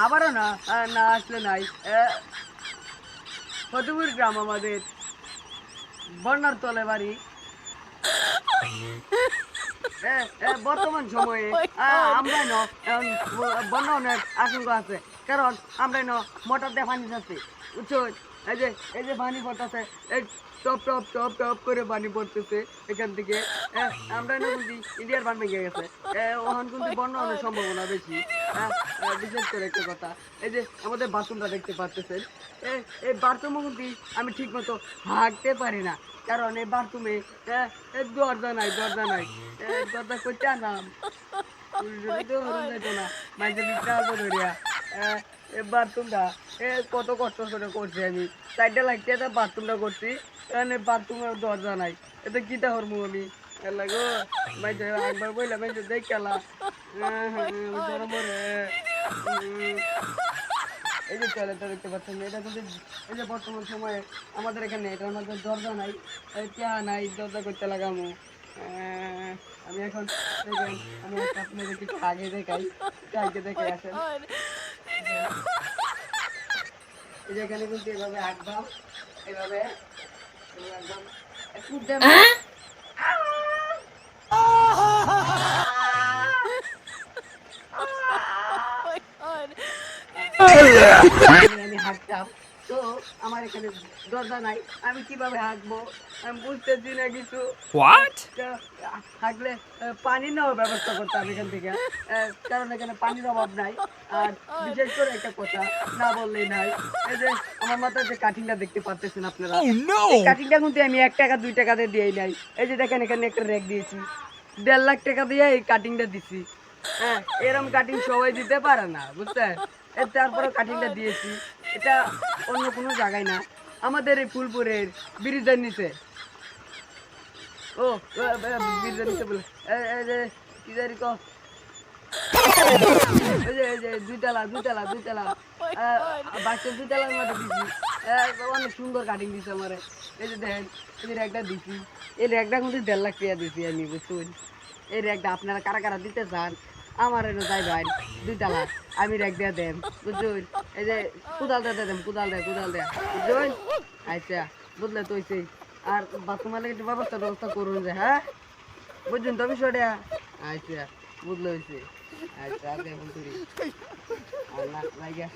আবারও না না আসলে নাই। ফতেপুর গ্রাম আমাদের, বন্যার তলে বাড়ি। বর্তমান সময়ে আমরা বন্যা অনেক আশঙ্কা আছে, কারণ আমরা মোটর দিয়ে পানি যাচ্ছি, বুঝছো? এই যে পানি পড়তেছে, এই টপ টপ টপ টপ করে পানি পড়তেছে এখান থেকে। আমরা কিন্তু ইন্ডিয়ার বান ভেঙে গেছে, ওখান কিন্তু বন্যা অনেক সম্ভাবনা বেশি। বিশেষ করে একটা কথা, এই যে আমাদের বাথরুমটা দেখতে পাচ্ছেন, এই বাথরুমও কিন্তু আমি ঠিক মতো হাঁটতে পারি না, কারণ এই বাথরুমে দরজা নাই, দরজা নাই। দরজা করতে আনলাম না, মাঝে বিছানা ধরিয়া বাথরুমটা কত কষ্ট করে করছি আমি, 4 লাগছে বাথরুমটা করছি, এখানে বাথরুমের দরজা নাই, এতে কিটা করবো আমি? লাগো মাঝে একবার বললাম মাঝে দেখ খেলা এই যে টয়লেটটা দেখতে পাচ্ছেন, এটা কিন্তু এই যে বর্তমান সময়ে আমাদের এখানে এটার মধ্যে দরজা নাই, চেয়া নাই, দরজা করতে লাগামো। আমি এখন দেখেন, আমি আপনাদের কিছু আগে দেখাই, আগে দেখে আসেন। এই যে এখানে কিন্তু এভাবে আঁকবাম, এভাবে আঁকবাম, একটু দেন। আমি হাঁটতাম, তো আমার এখানে দরজা নাই, আমি কিভাবে হাঁটবো আমি বুঝতেছি না কিছু। হাঁটলে পানি নেওয়ার ব্যবস্থা করতাম এখান থেকে, কারণ এখানে পানির অভাব নাই। আর বিশেষ করে একটা কথা না বললেই নাই, এই যে আমার মাথায় যে কাটিংটা দেখতে পাচ্ছেন আপনারা, এই কাটিংটা কিন্তু আমি 1 টাকা 2 টাকাতে দিয়েই নাই। এই যে দেখেন এখানে একটা রেক দিয়েছি, 1.5 লাখ টাকা দিয়ে এই কাটিংটা দিছি। এরকম কাটিং সবাই দিতে পারে না, বুঝছেন? তারপরে কাটিংটা দিয়েছি, এটা অন্য কোনো জায়গায় না, আমাদের এই ফুলপুরের ব্রিজের নিচে। ও ব্রিজের নিচে বলে এই যে কি জানি ক, এই যে 2 তলা বাচ্চার 2 তলার মধ্যে দিছি। অনেক সুন্দর কাটিং দিছে আমার। এই যে দেখেন, এই যে র্যাকটা দিছি, এই র্যাকটা কিন্তু 1.5 লাখ টাকা দিছি আমি, বুঝছেন? এই র্যাকটা আপনারা কারা কারা দিতে চান আমার এনে যাই ভাই, 2 তলা আমি র্যাক দিয়ে দেন, বুঝছেন? এই যে কোদাল দিয়ে দেন, কোদাল দেয়, বুঝছেন? আচ্ছা, বুঝলে তো হইছে। আর বাথরুমের লাগে একটু ব্যবস্থা করুন যে, হ্যাঁ বুঝছেন তো বিষয়টা? আচ্ছা, বুঝলে হয়েছে। আচ্ছা, আগে এখন করি আর না লাগে।